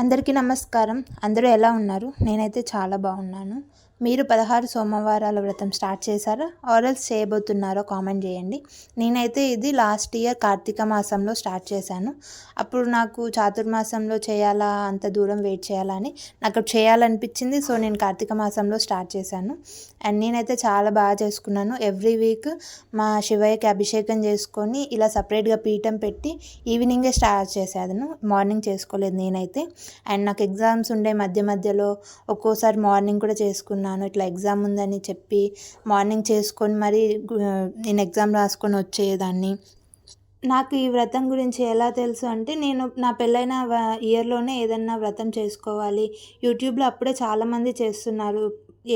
అందరికీ నమస్కారం. అందరూ ఎలా ఉన్నారు? నేనైతే చాలా బాగున్నాను. మీరు 16 సోమవారాల వ్రతం స్టార్ట్ చేశారా? ఆర్ఎల్స్ చేయబోతున్నారో కామెంట్ చేయండి. నేనైతే ఇది లాస్ట్ ఇయర్ కార్తీక మాసంలో స్టార్ట్ చేశాను. అప్పుడు నాకు చాతుర్మాసంలో చేయాలా, అంత దూరం వెయిట్ చేయాలా అని నాకు చేయాలనిపించింది. సో నేను కార్తీక మాసంలో స్టార్ట్ చేశాను. అండ్ నేనైతే చాలా బాగా చేసుకున్నాను. ఎవ్రీ వీక్ మా శివయ్యకి అభిషేకం చేసుకొని ఇలా సపరేట్గా పీఠం పెట్టి ఈవినింగే స్టార్ట్ చేశాను. మార్నింగ్ చేసుకోలేదు నేనైతే. అండ్ నాకు ఎగ్జామ్స్ ఉండే మధ్యలో ఒక్కోసారి మార్నింగ్ కూడా చేసుకున్నాను. ఇట్లా ఎగ్జామ్ ఉందని చెప్పి మార్నింగ్ చేసుకొని మరి నేను ఎగ్జామ్ రాసుకొని వచ్చేదాన్ని. నాకు ఈ వ్రతం గురించి ఎలా తెలుసు అంటే, నేను నా పెళ్ళైన ఇయర్లోనే ఏదన్నా వ్రతం చేసుకోవాలి. యూట్యూబ్లో అప్పుడే చాలామంది చేస్తున్నారు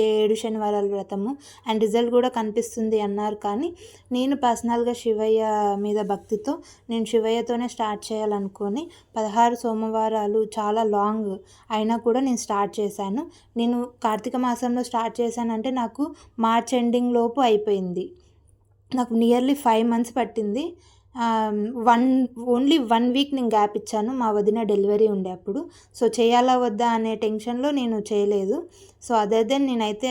7 శనివారాల వ్రతము అండ్ రిజల్ట్ కూడా కనిపిస్తుంది అన్నారు. కానీ నేను పర్సనల్గా శివయ్య మీద భక్తితో నేను శివయ్యతోనే స్టార్ట్ చేయాలనుకొని 16 సోమవారాలు చాలా లాంగ్ అయినా కూడా నేను స్టార్ట్ చేశాను. నేను కార్తీక మాసంలో స్టార్ట్ చేశానంటే నాకు మార్చ్ ఎండింగ్ లోపు అయిపోయింది. నాకు నియర్లీ 5 మంత్స్ పట్టింది. ఓన్లీ 1 వీక్ నేను గ్యాప్ ఇచ్చాను. మా వదిన డెలివరీ ఉండే అప్పుడు. సో చేయాలా వద్దా అనే టెన్షన్లో నేను చేయలేదు. సో అదర్ దెన్ నేనైతే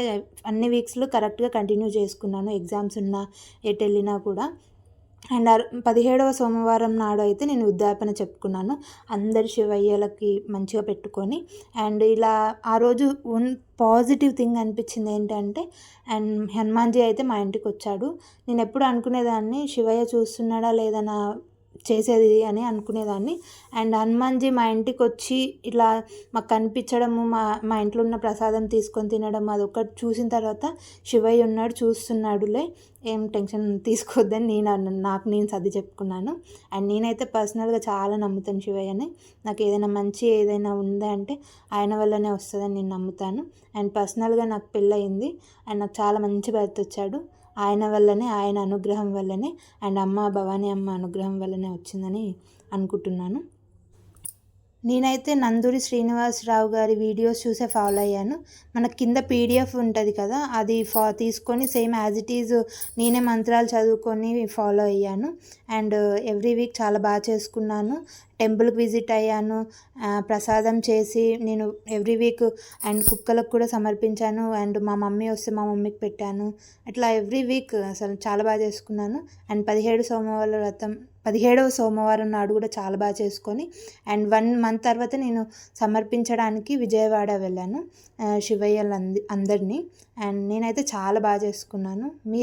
అన్ని వీక్స్లో కరెక్ట్గా కంటిన్యూ చేసుకున్నాను. ఎగ్జామ్స్ ఉన్నా ఎటు వెళ్ళినా కూడా. అండ్ 17వ సోమవారం నాడు అయితే నేను ఉద్యాపన చెప్పుకున్నాను. అందరి శివయ్యలకి మంచిగా పెట్టుకొని. అండ్ ఇలా ఆ రోజు పాజిటివ్ థింగ్ అనిపించింది ఏంటంటే, అండ్ హనుమాన్జీ అయితే మా ఇంటికి వచ్చాడు. నేను ఎప్పుడు అనుకునేదాన్ని శివయ్య చూస్తున్నాడా లేదా నా చేసేది అని అనుకునేదాన్ని. అండ్ హనుమాన్జీ మా ఇంటికి వచ్చి ఇట్లా మాకు కనిపించడము, మా ఇంట్లో ఉన్న ప్రసాదం తీసుకొని తినడం, అదొకటి చూసిన తర్వాత శివయ్య ఉన్నాడు, చూస్తున్నాడులే, ఏం టెన్షన్ తీసుకోవద్దని నాకు నేను సర్ది చెప్పుకున్నాను. అండ్ నేనైతే పర్సనల్గా చాలా నమ్ముతాను శివయ్యని. నాకు ఏదైనా మంచి ఏదైనా ఉందా అంటే ఆయన వల్లనే వస్తుందని నేను నమ్ముతాను. అండ్ పర్సనల్గా నాకు పెళ్ళయింది. అండ్ నాకు చాలా మంచి భర్త వచ్చాడు. ఆయన వల్లనే, ఆయన అనుగ్రహం వల్లనే, అండ్ అమ్మ భవానీ అమ్మ అనుగ్రహం వల్లనే వచ్చిందని అనుకుంటున్నాను. నేనైతే నందూరి శ్రీనివాసరావు గారి వీడియోస్ చూసే ఫాలో అయ్యాను. మన కింద పీడిఎఫ్ ఉంటుంది కదా, అది తీసుకొని సేమ్ యాజ్ ఇట్ ఈజ్ నేనే మంత్రాలు చదువుకొని ఫాలో అయ్యాను. అండ్ ఎవ్రీ వీక్ చాలా బాగా చేసుకున్నాను. టెంపుల్కి విజిట్ అయ్యాను. ప్రసాదం చేసి నేను ఎవ్రీ వీక్ అండ్ కుక్కలకు కూడా సమర్పించాను. అండ్ మా మమ్మీ వస్తే మా మమ్మీకి పెట్టాను. అట్లా ఎవ్రీ వీక్ అసలు చాలా బాగా చేసుకున్నాను. అండ్ 17వ సోమవారం నాడు కూడా చాలా బాగా చేసుకొని అండ్ 1 మంత్ తర్వాత నేను సమర్పించడానికి విజయవాడ వెళ్ళాను శివయ్యలు అందరినీ. అండ్ నేనైతే చాలా బాగా చేసుకున్నాను. మీరు